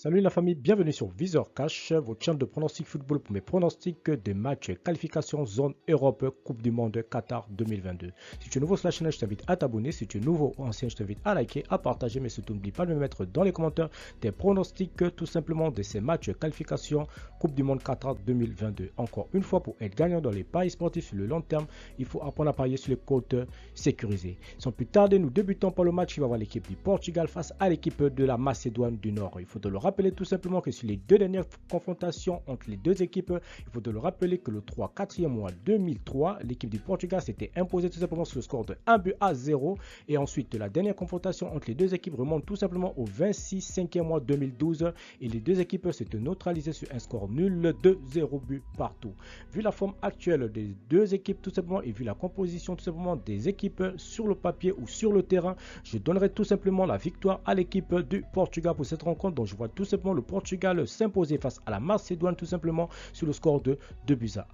Salut la famille, bienvenue sur Viseur Cash, votre chaîne de pronostic football pour mes pronostics des matchs qualification zone Europe Coupe du Monde Qatar 2022. Si tu es nouveau sur la chaîne, je t'invite à t'abonner. Si tu es nouveau ou ancien, je t'invite à liker, à partager, mais surtout n'oublie pas de me mettre dans les commentaires tes pronostics tout simplement de ces matchs qualification Coupe du Monde Qatar 2022. Encore une fois, pour être gagnant dans les paris sportifs sur le long terme, il faut apprendre à parier sur les cotes sécurisées. Sans plus tarder, nous débutons par le match qui va voir l'équipe du Portugal face à l'équipe de la Macédoine du Nord. Il faut de le rappeler tout simplement que sur les deux dernières confrontations entre les deux équipes, il faut de le rappeler que le 3-4e mois 2003, l'équipe du Portugal s'était imposée tout simplement sur le score de 1-0. Et ensuite, la dernière confrontation entre les deux équipes remonte tout simplement au 26e mois 2012 et les deux équipes s'étaient neutralisées sur un score nul de 0 but partout. Vu la forme actuelle des deux équipes tout simplement et vu la composition tout simplement des équipes sur le papier ou sur le terrain, je donnerai tout simplement la victoire à l'équipe du Portugal pour cette rencontre. Donc je vois tout simplement le Portugal s'imposer face à la Macédoine tout simplement sur le score de 2-1.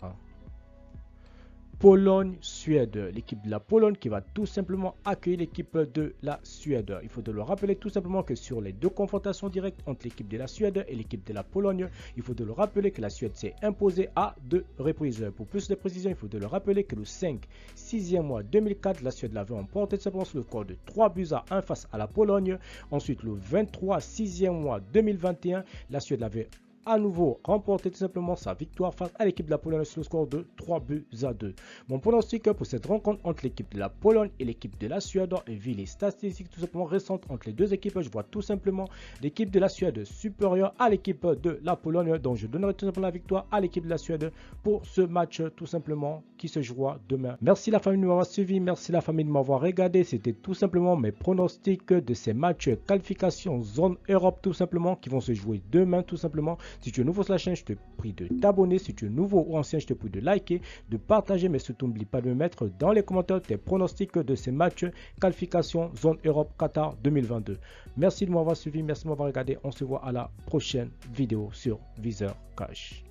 Pologne-Suède, l'équipe de la Pologne qui va tout simplement accueillir l'équipe de la Suède. Il faut de le rappeler tout simplement que sur les deux confrontations directes entre l'équipe de la Suède et l'équipe de la Pologne, il faut de le rappeler que la Suède s'est imposée à 2 reprises. Pour plus de précision, il faut de le rappeler que le 5-6e mois 2004, la Suède l'avait emporté simplement sur le score de 3-1 face à la Pologne. Ensuite, le 23-6e mois 2021, la Suède l'avait à nouveau remporter tout simplement sa victoire face à l'équipe de la Pologne sur le score de 3-2. Mon pronostic pour cette rencontre entre l'équipe de la Pologne et l'équipe de la Suède, et vu les statistiques tout simplement récentes entre les deux équipes, je vois tout simplement l'équipe de la Suède supérieure à l'équipe de la Pologne. Donc je donnerai tout simplement la victoire à l'équipe de la Suède pour ce match tout simplement qui se jouera demain. Merci la famille de m'avoir suivi, merci la famille de m'avoir regardé. C'était tout simplement mes pronostics de ces matchs qualification zone Europe tout simplement qui vont se jouer demain tout simplement. Si tu es nouveau sur la chaîne, je te prie de t'abonner. Si tu es nouveau ou ancien, je te prie de liker, de partager, mais surtout n'oublie pas de me mettre dans les commentaires tes pronostics de ces matchs qualification zone Europe Qatar 2022. Merci de m'avoir suivi, merci de m'avoir regardé. On se voit à la prochaine vidéo sur Viseur Cash.